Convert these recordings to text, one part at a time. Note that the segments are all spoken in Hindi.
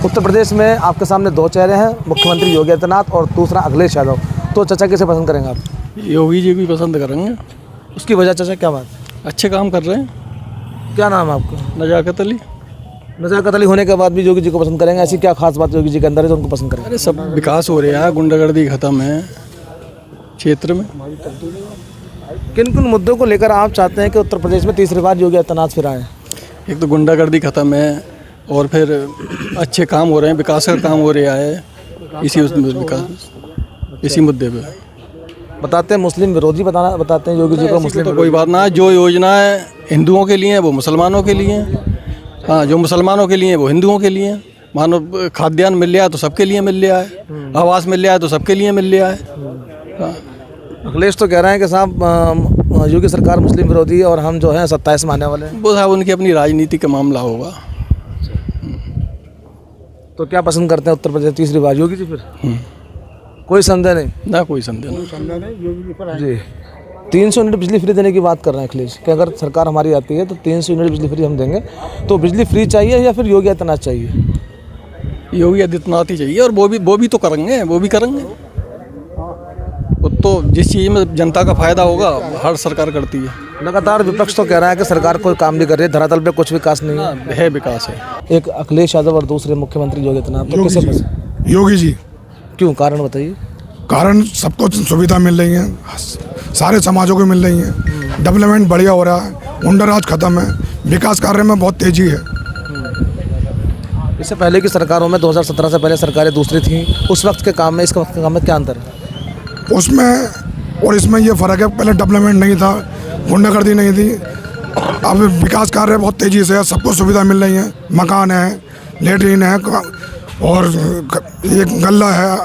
उत्तर प्रदेश में आपके सामने दो चेहरे हैं, मुख्यमंत्री योगी आदित्यनाथ और दूसरा अखिलेश यादव। तो चाचा किसे पसंद करेंगे आप? योगी जी भी पसंद करेंगे। उसकी वजह चाचा क्या बात? अच्छे काम कर रहे हैं। क्या नाम है आपका? नजाकत अली। नजाकत अली होने के बाद भी योगी जी को पसंद करेंगे, ऐसी क्या खास बात योगी जी के अंदर है जो उनको पसंद करेंगे? अरे सब विकास हो रहा है, गुंडागर्दी खत्म है क्षेत्र में। किन किन मुद्दों को लेकर आप चाहते हैं कि उत्तर प्रदेश में तीसरी बार योगी आदित्यनाथ फिर आए? एक तो गुंडागर्दी खत्म है और फिर अच्छे काम हो रहे हैं, विकास का काम हो रहा है, इसी मुद्दे पे बताते हैं मुस्लिम विरोधी बताते हैं योगी जी को मुस्लिम तो कोई बात ना है। जो योजना है हिंदुओं के लिए है वो मुसलमानों के लिए है। हाँ, जो मुसलमानों के लिए है वो हिंदुओं के लिए है। मानो खाद्यान्न मिल रहा है तो सबके लिए मिल रहा है, आवास मिल रहा है तो सबके लिए मिल रहा है। हाँ। अखिलेश तो कह रहे हैं कि साहब योगी सरकार मुस्लिम विरोधी है और हम जो है 27 में आने वाले हैं। वो साहब उनकी अपनी राजनीति का मामला होगा। तो क्या पसंद करते हैं उत्तर प्रदेश तीसरी बार योगी जी फिर? कोई संदेह नहीं ना, कोई संदेह नहीं जी। 300 यूनिट बिजली फ्री देने की बात कर रहे हैं अखिलेश कि अगर सरकार हमारी आती है तो 300 यूनिट बिजली फ्री हम देंगे। तो बिजली फ्री चाहिए या फिर योगी आदित्यनाथ चाहिए? योगी आदित्यनाथ ही चाहिए। और वो भी तो करेंगे, वो भी करेंगे। वो तो जिस चीज़ में जनता का फायदा होगा हर सरकार करती है। लगातार विपक्ष तो कह रहा है कि सरकार कोई काम नहीं कर रही है, धरातल पे कुछ विकास नहीं है। विकास है। एक अखिलेश यादव और दूसरे मुख्यमंत्री योगी आदित्यनाथ, तो किसे पसंद? योगी जी। क्यों, कारण बताइए। कारण सबको सुविधा मिल रही है, सारे समाजों को मिल रही है, डेवलपमेंट बढ़िया हो रहा है, गुंडाराज खत्म है, विकास कार्य में बहुत तेजी है। इससे पहले की सरकारों में 2017 से पहले सरकारें दूसरी थीं, उस वक्त के काम में इस वक्त के काम में क्या अंतर है? उसमें और इसमें ये फ़र्क है, पहले डेवलपमेंट नहीं था, गुंडागर्दी नहीं थी। अब विकास कार्य बहुत तेज़ी से है, सबको सुविधा मिल रही है, मकान है, लेटरिन है और ये गल्ला है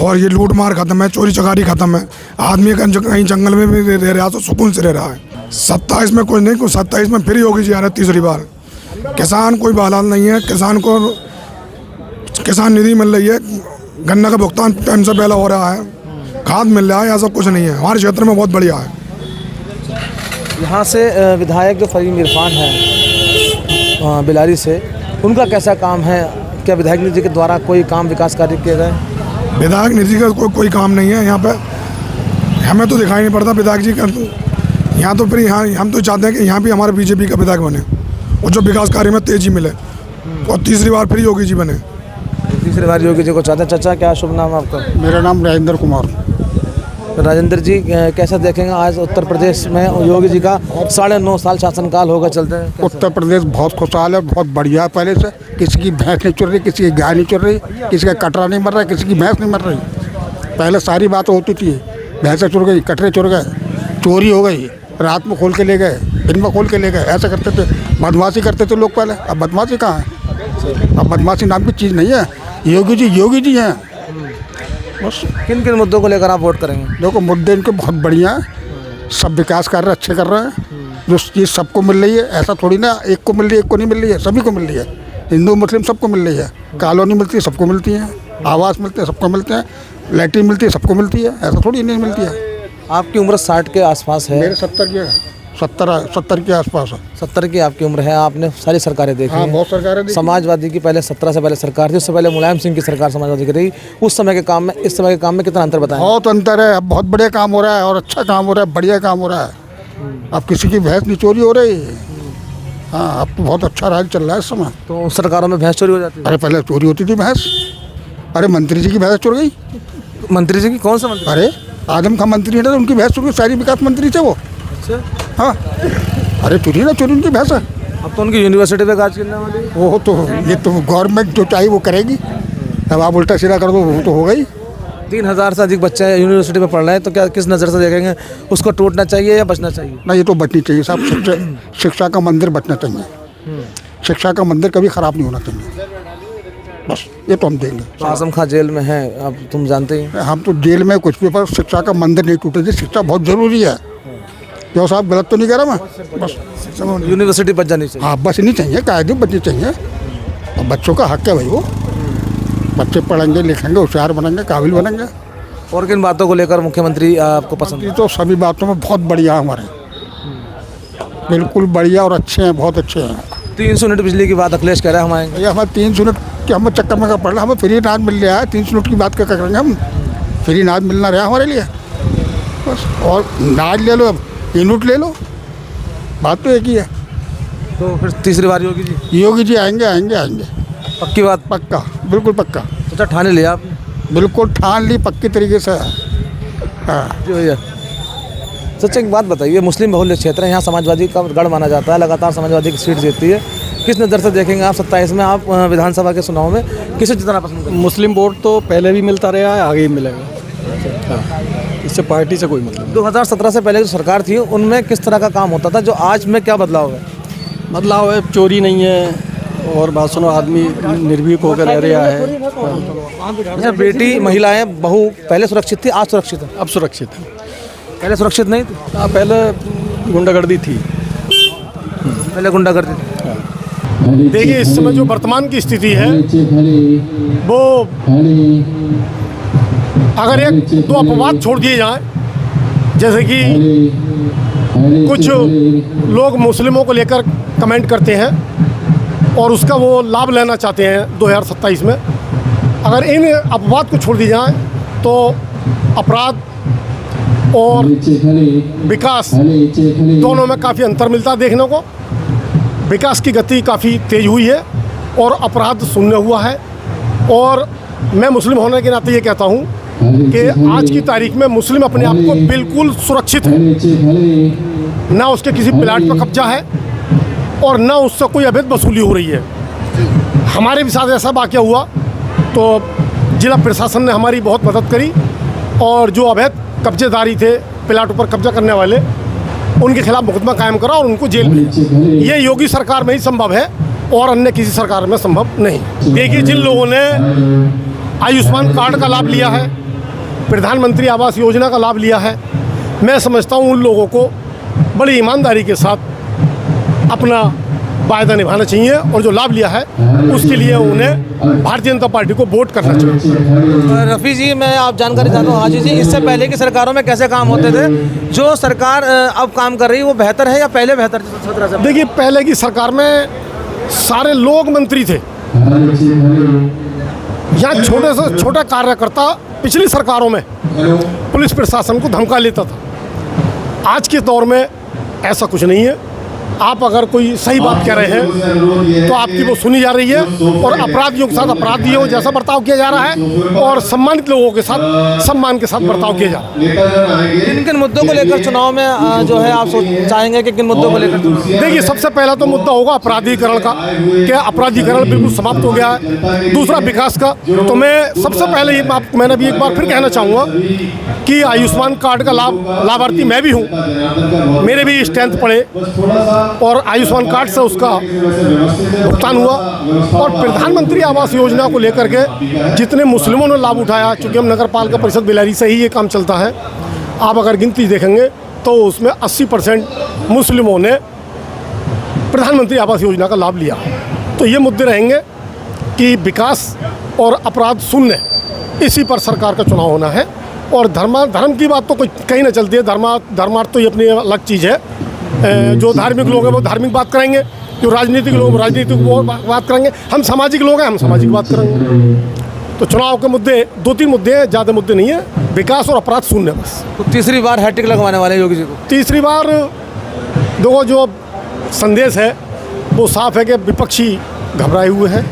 और ये लूट मार खत्म है, चोरी चकारी खत्म है। आदमी कहीं जंगल में भी रह रहा तो सुकून से रह रहा है। 27 में कुछ नहीं, कुछ 27 में फिर योगी जी आ रहे तीसरी बार। किसान कोई बहाल नहीं है, किसान को किसान निधि मिल रही है, गन्ना का भुगतान टाइम से पहले हो रहा है, खाद मिल रहा है, ऐसा कुछ नहीं है। हमारे क्षेत्र में बहुत बढ़िया है। यहाँ से विधायक जो फहीम इरफान है बिलारी से, उनका कैसा काम है? क्या विधायक निधि के द्वारा कोई काम विकास कार्य किए गए? विधायक निधि का कोई काम नहीं है यहाँ पे, हमें तो दिखाई नहीं पड़ता विधायक जी का। यहाँ तो फिर यहाँ हम तो चाहते हैं कि यहाँ भी हमारे बीजेपी का विधायक बने और जो विकास कार्य में तेजी मिले और तीसरी बार फिर योगी जी बने। तीसरी बार योगी जी को चाहते हैं। चाचा क्या शुभ नाम है आपका? मेरा नाम राजेंद्र कुमार। राजेंद्र जी कैसा देखेंगे आज उत्तर प्रदेश में योगी जी का 9.5 साल शासनकाल होगा चलते हैं? उत्तर प्रदेश बहुत खुशहाल है, बहुत बढ़िया है। पहले से किसी की भैंस नहीं चुर रही, किसी की गाय नहीं चुर रही, किसी का कटरा नहीं मर रहा, किसी की भैंस नहीं मर रही। पहले सारी बातें होती थी, भैंसें चुर गई, कटरे चुर गए, चोरी हो गई, रात में खोल के ले गए, दिन में खोल के ले गए, ऐसा करते थे, बदमाशी करते थे लोग पहले। अब बदमाशी कहाँ है? अब बदमाशी नाम की चीज़ नहीं है। योगी जी हैं बस। किन किन मुद्दों को लेकर आप वोट करेंगे? देखो मुद्दे इनके बहुत बढ़िया हैं, सब विकास कार्य अच्छे कर रहे हैं। जो चीज़ सबको मिल रही है, ऐसा थोड़ी ना एक को मिल रही है एक को नहीं मिल रही है, सभी को मिल रही है। हिंदू मुस्लिम सबको मिल रही है। कॉलोनी मिलती है सबको मिलती है, आवास मिलते हैं सबको मिलते हैं, लैट्रिन मिलती है सबको मिलती है, ऐसा थोड़ी नहीं मिलती है। आपकी उम्र 60 के आसपास है। मेरे 70 के आसपास है। 70 की आपकी उम्र है। आपने सारी सरकारें देखी हाँ, हैं। बहुत सरकारें देखी। समाजवादी की पहले 17 से पहले सरकार थी, उससे पहले मुलायम सिंह की सरकार समाजवादी की रही। उस समय के काम में इस समय के काम में कितना अंतर बताएं? बहुत अंतर है। अब बहुत बढ़िया काम हो रहा है और अच्छा काम हो रहा है, बढ़िया काम हो रहा है। अब किसी की भैंस नहीं चोरी हो रही। हाँ, अब तो बहुत अच्छा राज चल रहा है इस समय। तो उस सरकारों में भैंस चोरी हो जाती है? अरे पहले चोरी होती थी भैंस। अरे मंत्री जी की भैंस चुर गई। मंत्री जी की? कौन सा मंत्री? अरे आदम खां मंत्री है ना, उनकी भैंस चुर गई। शहरी विकास मंत्री थे वो। अच्छा। हाँ, अरे चोरी उनकी भैंस है। अब तो उनकी यूनिवर्सिटी पे गाज गिरने वाली। वो तो ये तो गवर्नमेंट जो चाहिए वो करेगी। अब आप उल्टा सीधा कर दो वो तो हो गई। 3000 से अधिक बच्चे यूनिवर्सिटी में पढ़ रहे हैं, तो क्या किस नज़र से देखेंगे? उसको टूटना चाहिए या बचना चाहिए? ना, ये तो बचनी चाहिए साहब। शिक्षा का मंदिर बचना चाहिए। शिक्षा का मंदिर कभी ख़राब नहीं होना चाहिए। बस ये तो हम देंगे। तो आजम खां जेल में है, अब तुम जानते ही। हम तो जेल में कुछ भी, पर शिक्षा का मंदिर नहीं टूटे। शिक्षा बहुत ज़रूरी है। क्यों साहब, गलत तो नहीं कह रहा मैं? बस यूनिवर्सिटी बच जानी चाहिए। हाँ, बचनी चाहिए, कायदे बचनी चाहिए। और बच्चों का हक है भाई, वो बच्चे पढ़ेंगे लिखेंगे, होशियार बनेंगे, काबिल बनेंगे। और किन बातों को लेकर मुख्यमंत्री आपको पसंद है? तो सभी बातों में बहुत बढ़िया है हमारे, बिल्कुल बढ़िया और अच्छे हैं, बहुत अच्छे हैं। 300 यूनिट बिजली की बात अखिलेश कह रहा है हम आएंगे। ये हमारे 300 यूनिट कि हम चक्कर में पड़ रहा, हमें फ्री अनाज मिल रहा है। 300 यूनिट की बात क्या करेंगे हम, फ्री अनाज मिलना रहा हमारे लिए बस। और अनाज ले लो, अब यूनिट ले लो, बात तो एक ही है। तो फिर तीसरी बार योगी जी? योगी जी आएंगे आएंगे आएंगे, पक्की बात? पक्का, बिल्कुल पक्का। अच्छा, ठाने लिया आपने? बिल्कुल ठान ली पक्की तरीके से। हाँ जी भैया। सच एक बात बताइए, मुस्लिम बहुल्य क्षेत्र है, यहाँ समाजवादी का गढ़ माना जाता है, लगातार समाजवादी की सीट जीतती है। किस नज़र से देखेंगे आप 27 में, आप विधानसभा के चुनाव में किसे जितना पसंद करेंगे? मुस्लिम वोट तो पहले भी मिलता रहा है, आगे भी मिलेगा। हाँ, इससे पार्टी से कोई मतलब नहीं। 2017 से पहले जो सरकार थी उनमें किस तरह का काम होता था, जो आज में क्या बदलाव है? बदलाव है, चोरी नहीं है और बात सुनो, आदमी निर्भीक होकर रह रहा है। अच्छा, बेटी, महिलाएं, बहू पहले सुरक्षित थी, आज सुरक्षित है? अब सुरक्षित है। पहले सुरक्षित नहीं थी? हाँ, पहले गुंडागर्दी थी। पहले गुंडागर्दी थी। देखिए, इस समय जो वर्तमान की स्थिति है वो, अगर एक दो अपवाद छोड़ दिए जाएं, जैसे कि कुछ लोग मुस्लिमों को लेकर कमेंट करते हैं और उसका वो लाभ लेना चाहते हैं 2027 में, अगर इन अपवाद को छोड़ दिया जाए तो अपराध और विकास दोनों में काफ़ी अंतर मिलता है देखने को। विकास की गति काफ़ी तेज़ हुई है और अपराध शून्य हुआ है। और मैं मुस्लिम होने के नाते ये कहता हूँ कि आज की तारीख में मुस्लिम अपने आप को बिल्कुल सुरक्षित है, ना उसके किसी प्लाट पर कब्जा है और ना उससे कोई अवैध वसूली हो रही है। हमारे भी साथ ऐसा वाक़या हुआ तो जिला प्रशासन ने हमारी बहुत मदद करी और जो अवैध कब्जेदारी थे, प्लाटों पर कब्जा करने वाले, उनके खिलाफ मुकदमा कायम करा और उनको जेल में। ये योगी सरकार में ही संभव है और अन्य किसी सरकार में संभव नहीं। देखिए, जिन लोगों ने आयुष्मान कार्ड का लाभ लिया है, प्रधानमंत्री आवास योजना का लाभ लिया है, मैं समझता हूँ उन लोगों को बड़ी ईमानदारी के साथ अपना वायदा निभाना चाहिए और जो लाभ लिया है उसके लिए उन्हें भारतीय जनता पार्टी को वोट करना चाहिए। रफ़ी जी, मैं आप जानकारी चाहता हूँ हाजी जी, इससे पहले की सरकारों में कैसे काम होते थे? जो सरकार अब काम कर रही है वो बेहतर है या पहले बेहतर थी 17 से? देखिए, पहले की सरकार में सारे लोग मंत्री थे, यहाँ छोटे से छोटा कार्यकर्ता पिछली सरकारों में पुलिस प्रशासन को धमका लेता था। आज के दौर में ऐसा कुछ नहीं है। आप अगर कोई सही बात कह रहे हैं तो आपकी वो सुनी जा रही है और अपराधियों के साथ अपराधियों जैसा बर्ताव किया जा रहा है और सम्मानित लोगों के साथ सम्मान के साथ बर्ताव किया जा रहा है। किन किन मुद्दों को लेकर चुनाव में जो है आप चाहेंगे कि किन मुद्दों को लेकर? देखिए, सबसे पहला तो मुद्दा होगा अपराधीकरण का, क्या अपराधीकरण बिल्कुल समाप्त हो गया है। दूसरा, विकास का। तो मैं सबसे पहले ये मैंने भी एक बार फिर कहना चाहूँगा कि आयुष्मान कार्ड का लाभार्थी मैं भी हूँ, मेरे भी स्ट्रेंथ पड़े और आयुष्मान कार्ड से उसका भुगतान हुआ। और प्रधानमंत्री आवास योजना को लेकर के जितने मुस्लिमों ने लाभ उठाया, चूँकि हम नगर पालिका परिषद बिलारी से ही ये काम चलता है, आप अगर गिनती देखेंगे तो उसमें 80% मुस्लिमों ने प्रधानमंत्री आवास योजना का लाभ लिया। तो ये मुद्दे रहेंगे कि विकास और अपराध शून्य, इसी पर सरकार का चुनाव होना है। और धर्म की बात तो कोई कहीं ना चलती है। धर्मार्थ तो ये अपनी अलग चीज़ है। जो धार्मिक लोग हैं वो धार्मिक बात करेंगे, जो राजनीतिक लोग राजनीतिक बात करेंगे, हम सामाजिक लोग हैं, हम सामाजिक बात करेंगे। तो चुनाव के मुद्दे 2-3 मुद्दे हैं, ज़्यादा मुद्दे नहीं है। विकास और अपराध शून्य बस। तो तीसरी बार हैट्रिक लगवाने वाले योगी जी को? तीसरी बार देखो, जो संदेश है वो साफ है कि विपक्षी घबराए हुए हैं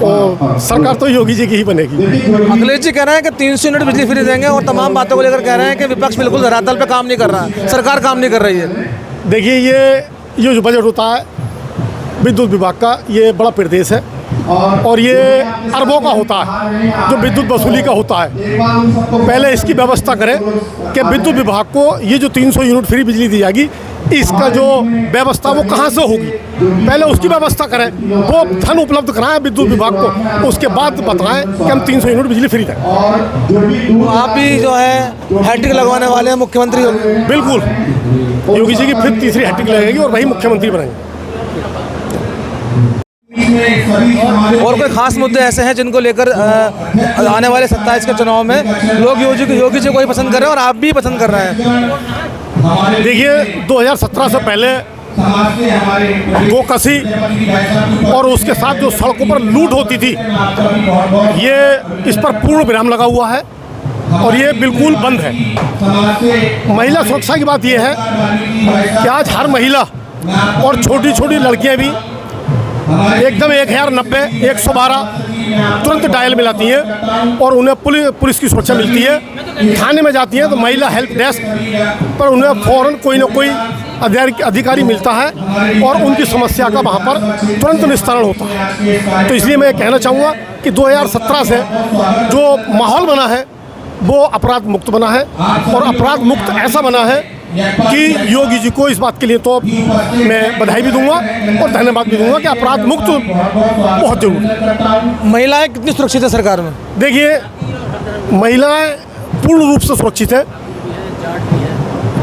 और सरकार तो योगी जी की ही बनेगी। अखिलेश जी कह रहे हैं कि 300 यूनिट बिजली फ्री देंगे और तमाम बातों को लेकर कह रहे हैं कि विपक्ष बिल्कुल धरातल पे काम नहीं कर रहा है, सरकार काम नहीं कर रही है। देखिए, ये जो बजट होता है विद्युत विभाग का, ये बड़ा प्रदेश है और ये अरबों का होता है जो विद्युत वसूली का होता है। पहले इसकी व्यवस्था करें कि विद्युत विभाग को ये जो 300 यूनिट फ्री बिजली दी जाएगी, इसका जो व्यवस्था वो कहाँ से होगी, पहले उसकी व्यवस्था करें, वो धन उपलब्ध कराएं विद्युत विभाग को, उसके बाद बताएं कि हम 300 यूनिट बिजली फ्री दें। तो आप भी जो है हैट्रिक लगवाने वाले हैं मुख्यमंत्री होंगे? बिल्कुल, योगी जी की फिर तीसरी हैट्रिक लगेगी और वही मुख्यमंत्री बनेंगे। और कोई खास मुद्दे ऐसे हैं जिनको लेकर आने वाले 27 के चुनाव में लोग योगी जी को ही पसंद कर रहे हैं और आप भी पसंद कर रहे हैं? देखिए, 2017 से पहले गोकशी और उसके साथ जो सड़कों पर लूट होती थी, ये इस पर पूर्ण विराम लगा हुआ है और ये बिल्कुल बंद है। महिला सुरक्षा की बात यह है कि आज हर महिला और छोटी छोटी लड़कियां भी एकदम 1090 112 तुरंत डायल मिलाती हैं और उन्हें पुलिस की सुरक्षा मिलती है। थाने में जाती हैं तो महिला हेल्प डेस्क पर उन्हें फ़ौरन कोई ना कोई अधिकारी मिलता है और उनकी समस्या का वहाँ पर तुरंत निस्तारण होता है। तो इसलिए मैं कहना चाहूँगा कि 2017 से जो माहौल बना है वो अपराध मुक्त बना है और अपराध मुक्त ऐसा बना है कि योगी जी को इस बात के लिए तो मैं बधाई भी दूंगा और धन्यवाद भी दूंगा कि अपराध मुक्त बहुत जरूरी है। महिलाएं कितनी सुरक्षित है सरकार में? देखिए, महिलाएं पूर्ण रूप से सुरक्षित है।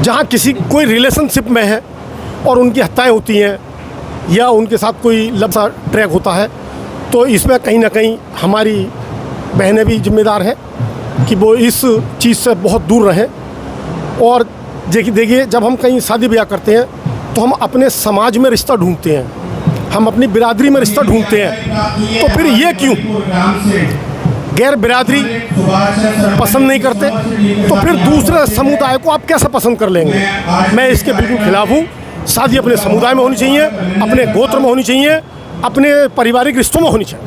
जहाँ कोई रिलेशनशिप में है और उनकी हत्याएं होती हैं या उनके साथ कोई लफ्ज़ ट्रैक होता है तो इसमें कहीं ना कहीं हमारी बहनें भी जिम्मेदार हैं कि वो इस चीज़ से बहुत दूर रहें। और देखिए, जब हम कहीं शादी ब्याह करते हैं तो हम अपने समाज में रिश्ता ढूंढते हैं, हम अपनी बिरादरी में रिश्ता ढूंढते हैं। तो फिर ये क्यों गैर बिरादरी पसंद नहीं करते तो फिर दूसरे समुदाय को आप कैसे पसंद कर लेंगे? मैं इसके बिल्कुल खिलाफ हूँ। शादी अपने समुदाय में होनी चाहिए, अपने गोत्र में होनी चाहिए, अपने पारिवारिक रिश्तों में होनी चाहिए।